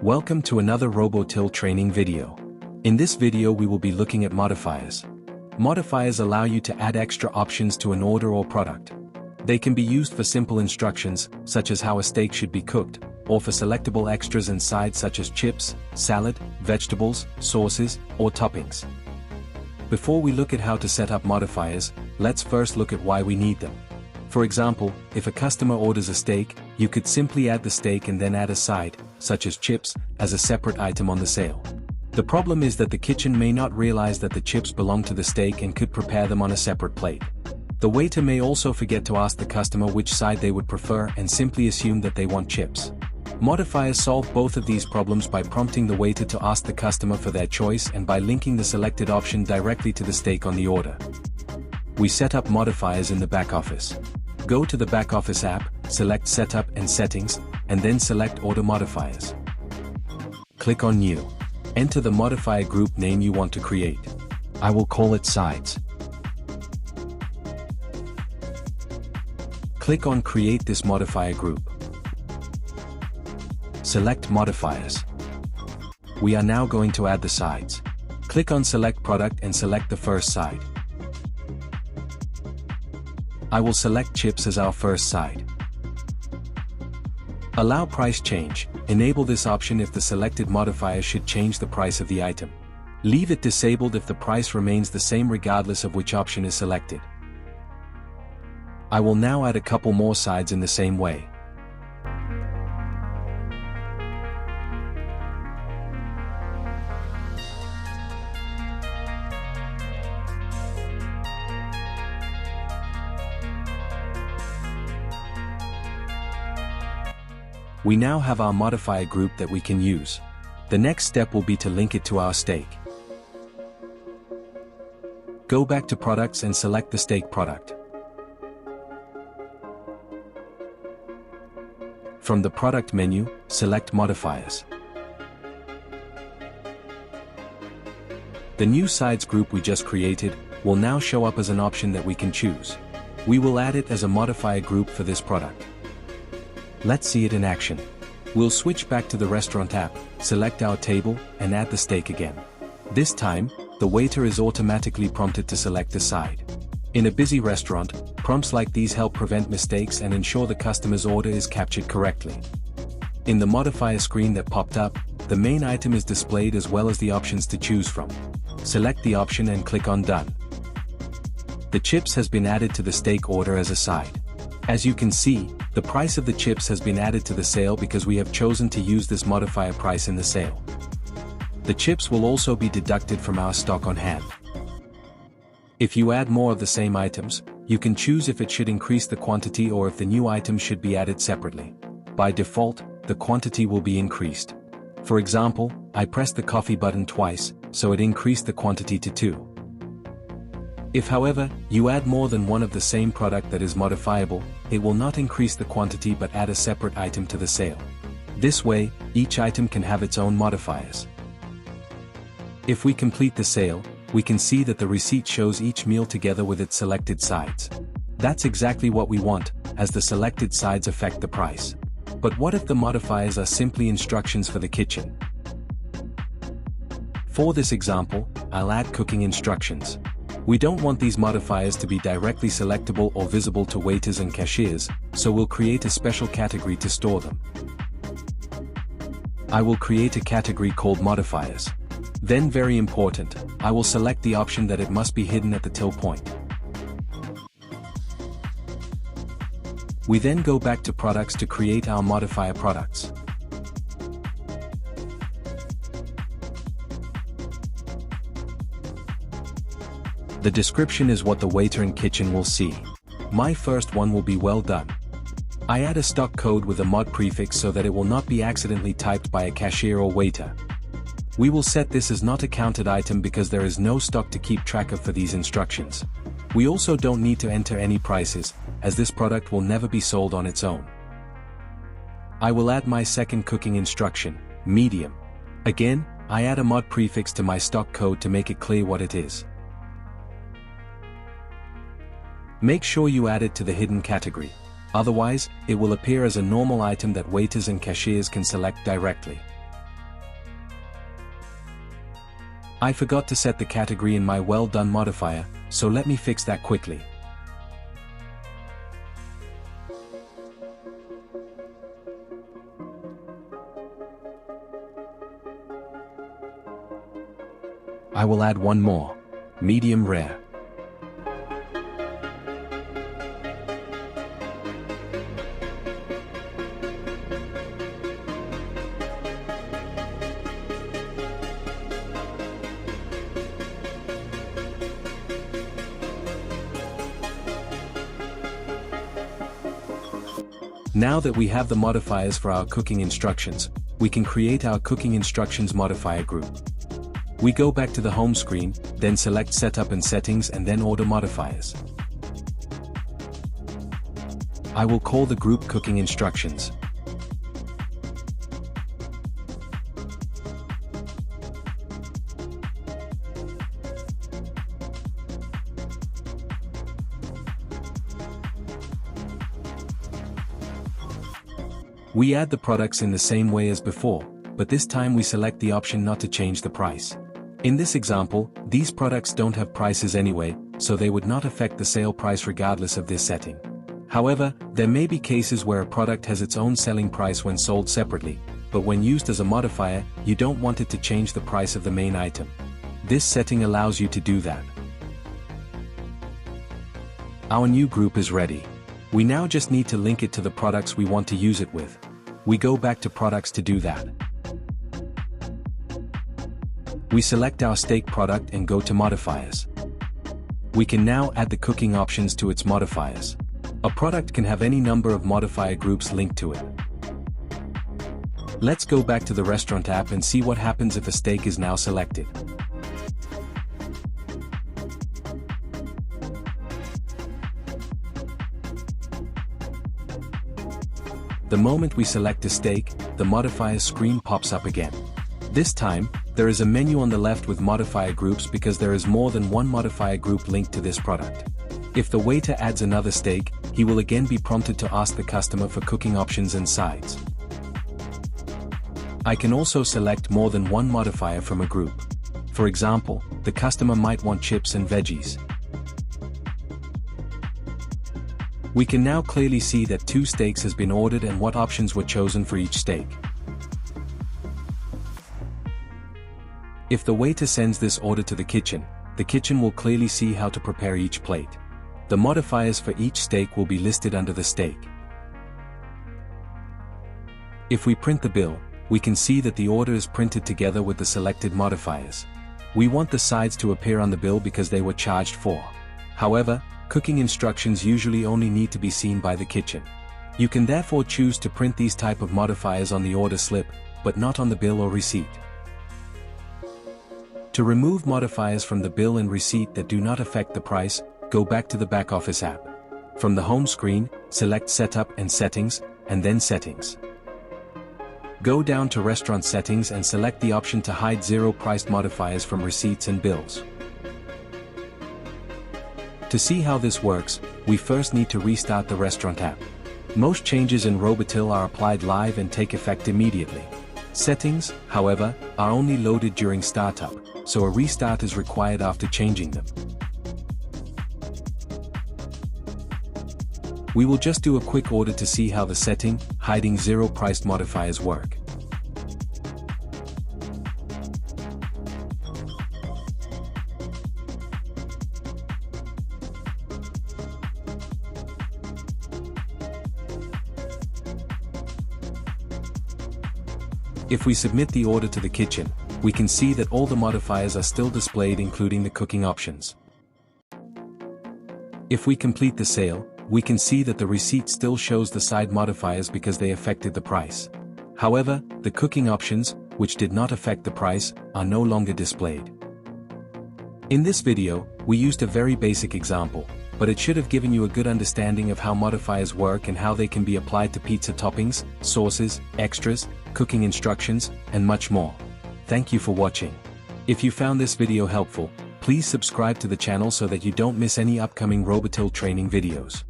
Welcome to another ROBOTILL training video. In this video we will be looking at modifiers. Modifiers allow you to add extra options to an order or product. They can be used for simple instructions, such as how a steak should be cooked, or for selectable extras and sides such as chips, salad, vegetables, sauces, or toppings. Before we look at how to set up modifiers, let's first look at why we need them. For example, if a customer orders a steak, you could simply add the steak and then add a side, such as chips, as a separate item on the sale. The problem is that the kitchen may not realize that the chips belong to the steak and could prepare them on a separate plate. The waiter may also forget to ask the customer which side they would prefer and simply assume that they want chips. Modifiers solve both of these problems by prompting the waiter to ask the customer for their choice and by linking the selected option directly to the steak on the order. We set up modifiers in the back office. Go to the back office app, select Setup and Settings, and then select Order Modifiers. Click on New. Enter the modifier group name you want to create. I will call it Sides. Click on Create this modifier group. Select Modifiers. We are now going to add the sides. Click on Select Product and select the first side. I will select chips as our first side. Allow price change. Enable this option if the selected modifier should change the price of the item. Leave it disabled if the price remains the same regardless of which option is selected. I will now add a couple more sides in the same way. We now have our modifier group that we can use. The next step will be to link it to our steak. Go back to Products and select the steak product. From the Product menu, select Modifiers. The new sides group we just created will now show up as an option that we can choose. We will add it as a modifier group for this product. Let's see it in action. We'll switch back to the restaurant app, select our table, and add the steak again. This time, the waiter is automatically prompted to select a side. In a busy restaurant, prompts like these help prevent mistakes and ensure the customer's order is captured correctly. In the modifier screen that popped up, the main item is displayed as well as the options to choose from. Select the option and click on Done. The chips has been added to the steak order as a side. As you can see, the price of the chips has been added to the sale because we have chosen to use this modifier price in the sale. The chips will also be deducted from our stock on hand. If you add more of the same items, you can choose if it should increase the quantity or if the new item should be added separately. By default, the quantity will be increased. For example, I pressed the coffee button twice, so it increased the quantity to 2. If however, you add more than one of the same product that is modifiable, it will not increase the quantity but add a separate item to the sale. This way, each item can have its own modifiers. If we complete the sale, we can see that the receipt shows each meal together with its selected sides. That's exactly what we want, as the selected sides affect the price. But what if the modifiers are simply instructions for the kitchen? For this example, I'll add cooking instructions. We don't want these modifiers to be directly selectable or visible to waiters and cashiers, so we'll create a special category to store them. I will create a category called Modifiers. Then, very important, I will select the option that it must be hidden at the till point. We then go back to Products to create our modifier products. The description is what the waiter and kitchen will see. My first one will be well done. I add a stock code with a mod prefix so that it will not be accidentally typed by a cashier or waiter. We will set this as not a counted item because there is no stock to keep track of for these instructions. We also don't need to enter any prices, as this product will never be sold on its own. I will add my second cooking instruction, medium. Again, I add a mod prefix to my stock code to make it clear what it is. Make sure you add it to the hidden category. Otherwise, it will appear as a normal item that waiters and cashiers can select directly. I forgot to set the category in my well done modifier, so let me fix that quickly. I will add one more, medium rare. Now that we have the modifiers for our cooking instructions, we can create our cooking instructions modifier group. We go back to the home screen, then select Setup and Settings and then Order Modifiers. I will call the group Cooking Instructions. We add the products in the same way as before, but this time we select the option not to change the price. In this example, these products don't have prices anyway, so they would not affect the sale price regardless of this setting. However, there may be cases where a product has its own selling price when sold separately, but when used as a modifier, you don't want it to change the price of the main item. This setting allows you to do that. Our new group is ready. We now just need to link it to the products we want to use it with. We go back to products to do that. We select our steak product and go to modifiers. We can now add the cooking options to its modifiers. A product can have any number of modifier groups linked to it. Let's go back to the restaurant app and see what happens if a steak is now selected. The moment we select a steak, the modifiers screen pops up again. This time, there is a menu on the left with modifier groups because there is more than one modifier group linked to this product. If the waiter adds another steak, he will again be prompted to ask the customer for cooking options and sides. I can also select more than one modifier from a group. For example, the customer might want chips and veggies. We can now clearly see that 2 steaks has been ordered and what options were chosen for each steak. If the waiter sends this order to the kitchen will clearly see how to prepare each plate. The modifiers for each steak will be listed under the steak. If we print the bill, we can see that the order is printed together with the selected modifiers. We want the sides to appear on the bill because they were charged for. However, cooking instructions usually only need to be seen by the kitchen. You can therefore choose to print these type of modifiers on the order slip, but not on the bill or receipt. To remove modifiers from the bill and receipt that do not affect the price, go back to the back office app. From the home screen, select Setup and Settings, and then Settings. Go down to Restaurant Settings and select the option to hide zero-priced modifiers from receipts and bills. To see how this works, we first need to restart the restaurant app. Most changes in ROBOTILL are applied live and take effect immediately. Settings, however, are only loaded during startup, so a restart is required after changing them. We will just do a quick order to see how the setting, hiding zero-priced modifiers work. If we submit the order to the kitchen, we can see that all the modifiers are still displayed including the cooking options. If we complete the sale, we can see that the receipt still shows the side modifiers because they affected the price. However, the cooking options, which did not affect the price, are no longer displayed. In this video, we used a very basic example, but it should have given you a good understanding of how modifiers work and how they can be applied to pizza toppings, sauces, extras, cooking instructions, and much more. Thank you for watching. If you found this video helpful, please subscribe to the channel so that you don't miss any upcoming ROBOTILL training videos.